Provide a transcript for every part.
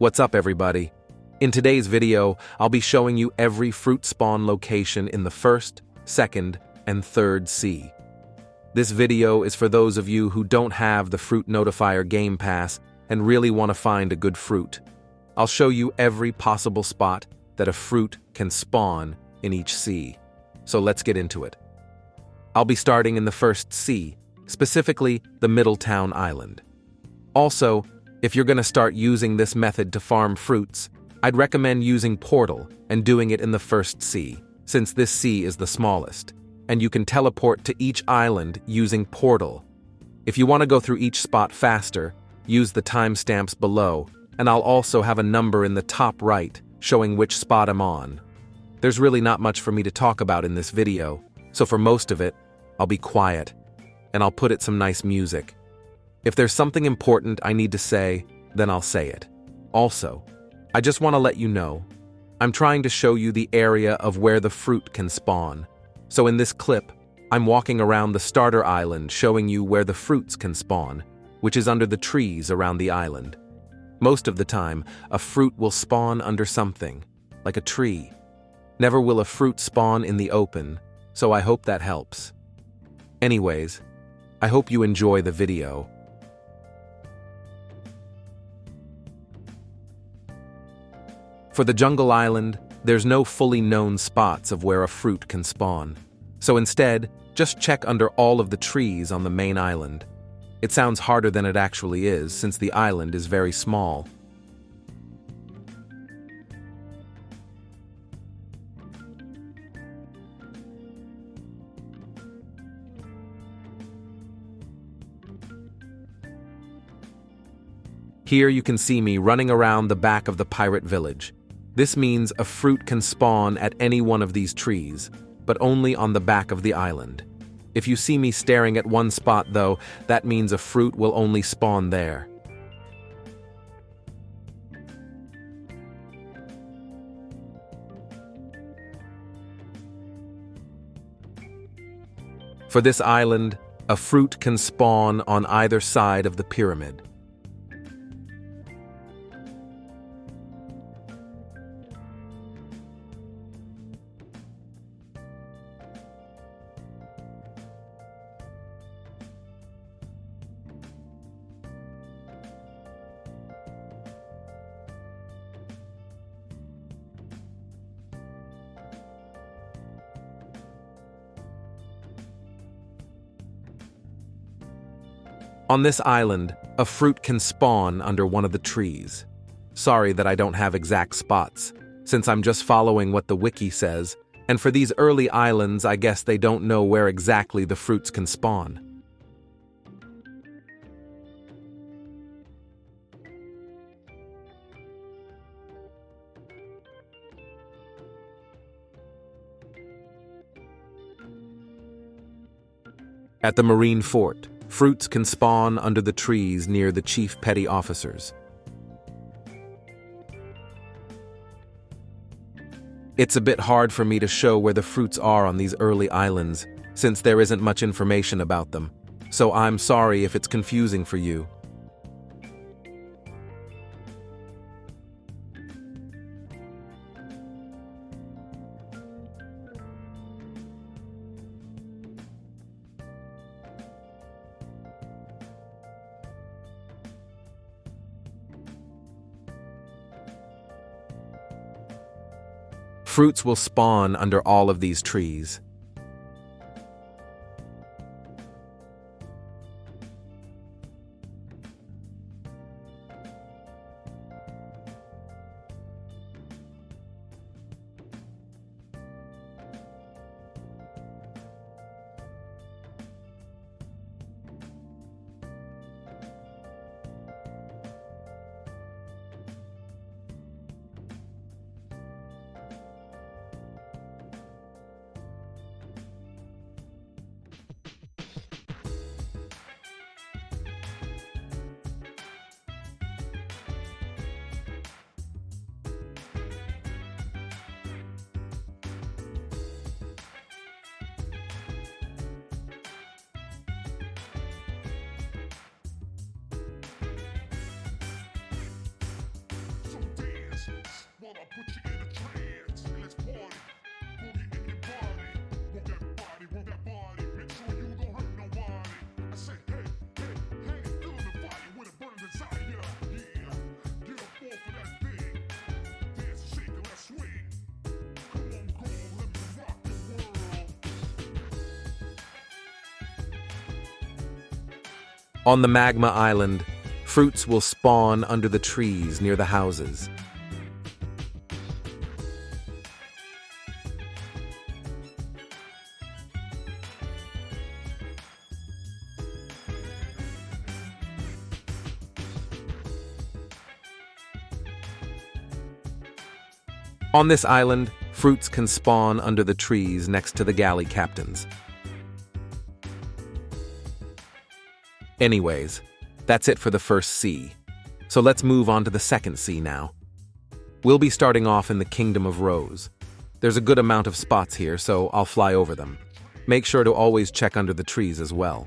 What's up, everybody? In today's video, I'll be showing you every fruit spawn location in the first, second, and third sea. This video is for those of you who don't have the Fruit Notifier Game Pass and really want to find a good fruit. I'll show you every possible spot that a fruit can spawn in each sea. So let's get into it. I'll be starting in the first sea, specifically the Middletown Island. Also, if you're going to start using this method to farm fruits, I'd recommend using Portal and doing it in the first sea, since this sea is the smallest, and you can teleport to each island using Portal. If you want to go through each spot faster, use the timestamps below, and I'll also have a number in the top right showing which spot I'm on. There's really not much for me to talk about in this video, so for most of it, I'll be quiet, and I'll put it some nice music. If there's something important I need to say, then I'll say it. Also, I just want to let you know, I'm trying to show you the area of where the fruit can spawn. So in this clip, I'm walking around the starter island showing you where the fruits can spawn, which is under the trees around the island. Most of the time, a fruit will spawn under something, like a tree. Never will a fruit spawn in the open, so I hope that helps. Anyways, I hope you enjoy the video. For the jungle island, there's no fully known spots of where a fruit can spawn. So instead, just check under all of the trees on the main island. It sounds harder than it actually is, since the island is very small. Here you can see me running around the back of the pirate village. This means a fruit can spawn at any one of these trees, but only on the back of the island. If you see me staring at one spot, though, that means a fruit will only spawn there. For this island, a fruit can spawn on either side of the pyramid. On this island, a fruit can spawn under one of the trees. Sorry that I don't have exact spots, since I'm just following what the wiki says, and for these early islands, I guess they don't know where exactly the fruits can spawn. At the Marine Fort, fruits can spawn under the trees near the chief petty officers. It's a bit hard for me to show where the fruits are on these early islands, since there isn't much information about them, so I'm sorry if it's confusing for you. Fruits will spawn under all of these trees. On the magma island, fruits will spawn under the trees near the houses. On this island, fruits can spawn under the trees next to the galley captains. Anyways, that's it for the first sea. So let's move on to the second sea now. We'll be starting off in the Kingdom of Rose. There's a good amount of spots here, so I'll fly over them. Make sure to always check under the trees as well.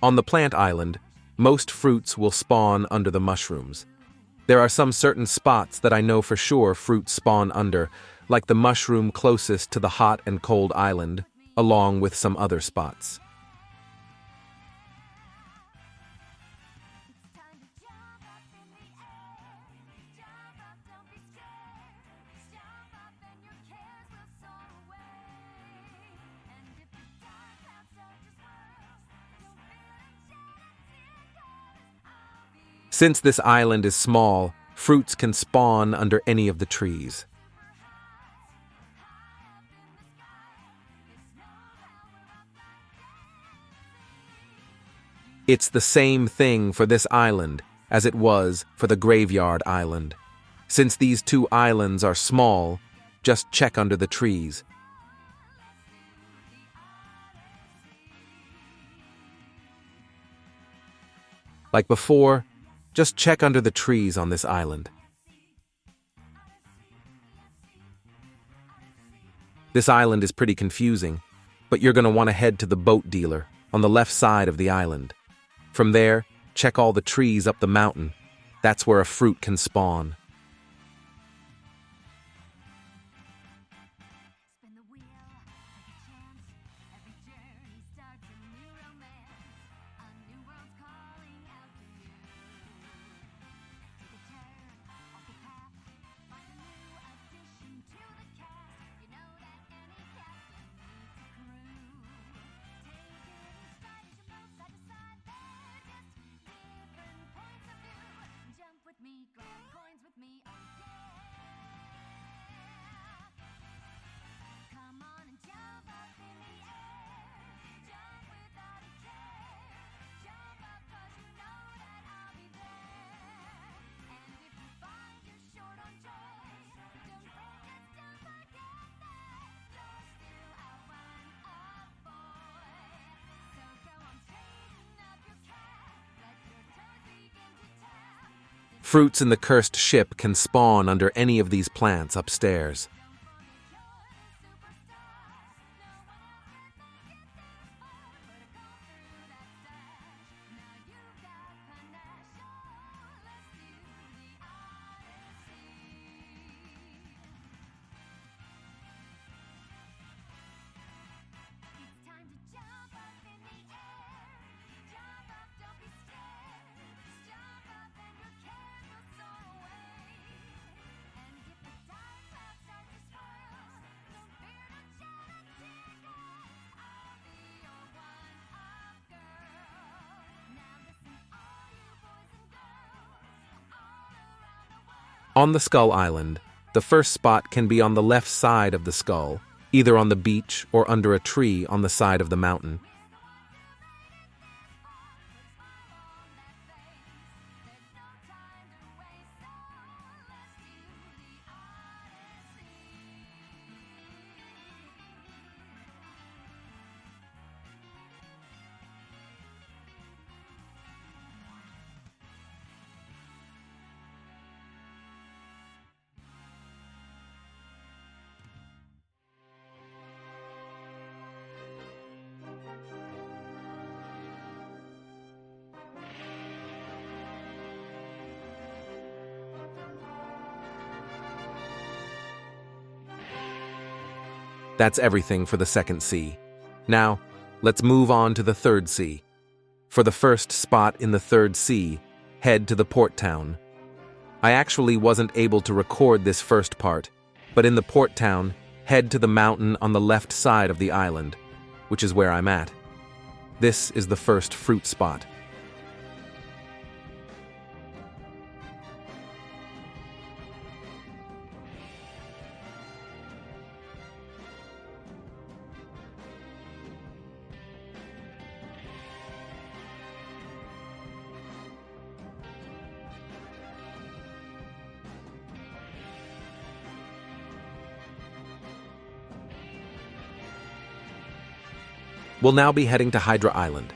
On the plant island, most fruits will spawn under the mushrooms. There are some certain spots that I know for sure fruits spawn under, like the mushroom closest to the hot and cold island, along with some other spots. Since this island is small, fruits can spawn under any of the trees. It's the same thing for this island as it was for the Graveyard Island. Since these two islands are small, just check under the trees. Like before, just check under the trees on this island. This island is pretty confusing, but you're going to want to head to the boat dealer on the left side of the island. From there, check all the trees up the mountain. That's where a fruit can spawn. Fruits in the cursed ship can spawn under any of these plants upstairs. On the Skull Island, The first spot can be on the left side of the skull, either on the beach or under a tree on the side of the mountain. That's everything for the second C. Now, let's move on to the third C. For the first spot in the third C, head to the port town. I actually wasn't able to record this first part, but in the port town, head to the mountain on the left side of the island, which is where I'm at. This is the first fruit spot. We'll now be heading to Hydra Island.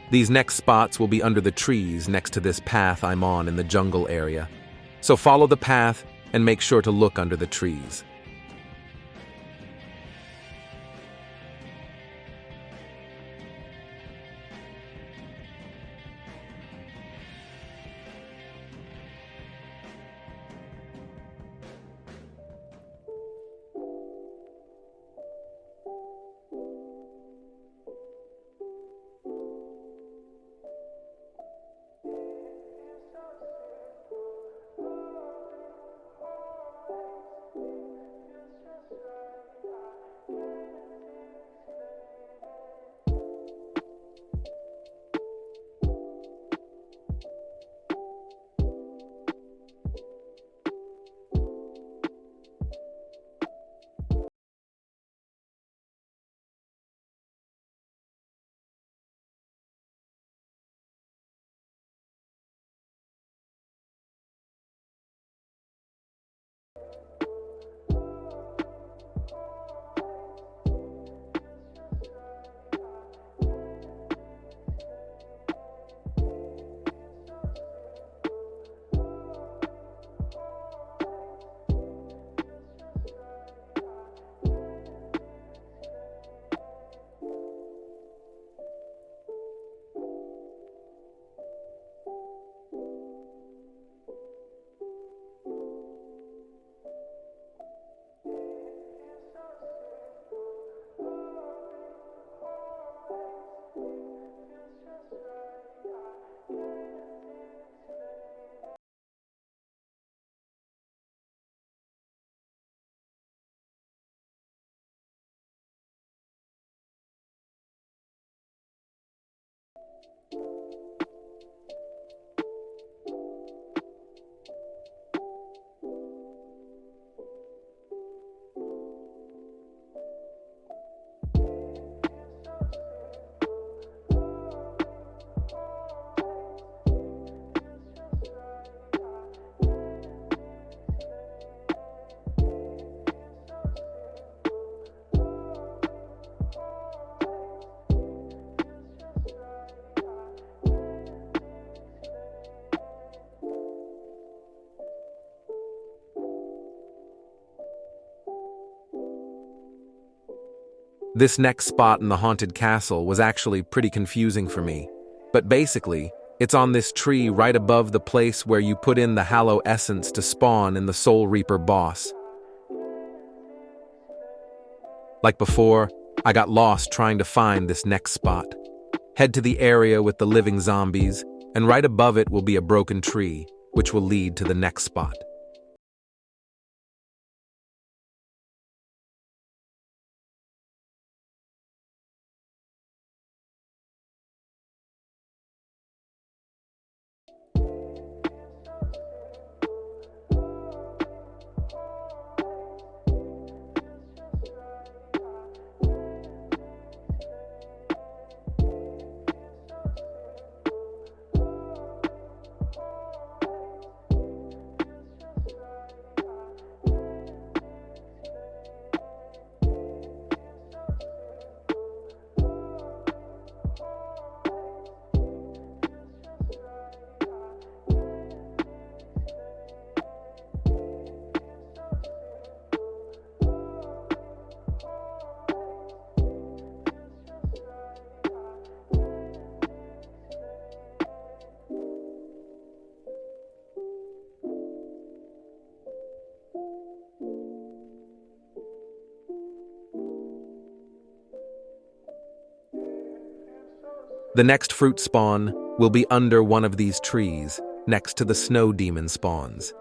These next spots will be under the trees next to this path I'm on in the jungle area. So follow the path and make sure to look under the trees. This next spot in the haunted castle was actually pretty confusing for me. But basically, it's on this tree right above the place where you put in the Hallow Essence to spawn in the Soul Reaper boss. Like before, I got lost trying to find this next spot. Head to the area with the living zombies, and right above it will be a broken tree, which will lead to the next spot. The next fruit spawn will be under one of these trees, next to the snow demon spawns.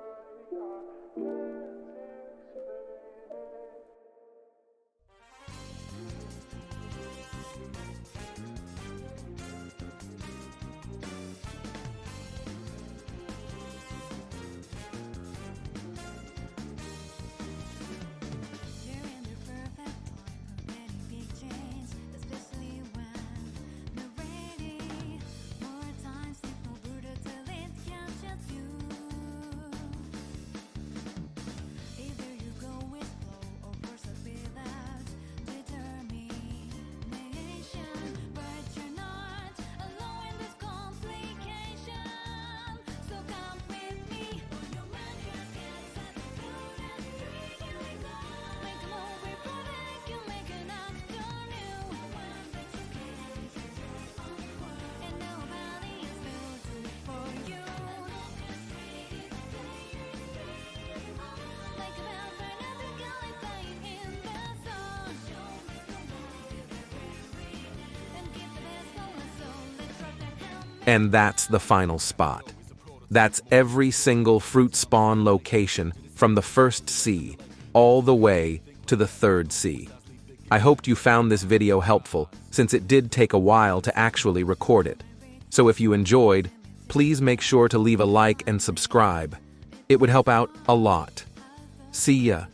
And that's the final spot. That's every single fruit spawn location from the first sea all the way to the third sea. I hoped you found this video helpful since it did take a while to actually record it. So if you enjoyed, please make sure to leave a like and subscribe. It would help out a lot. See ya.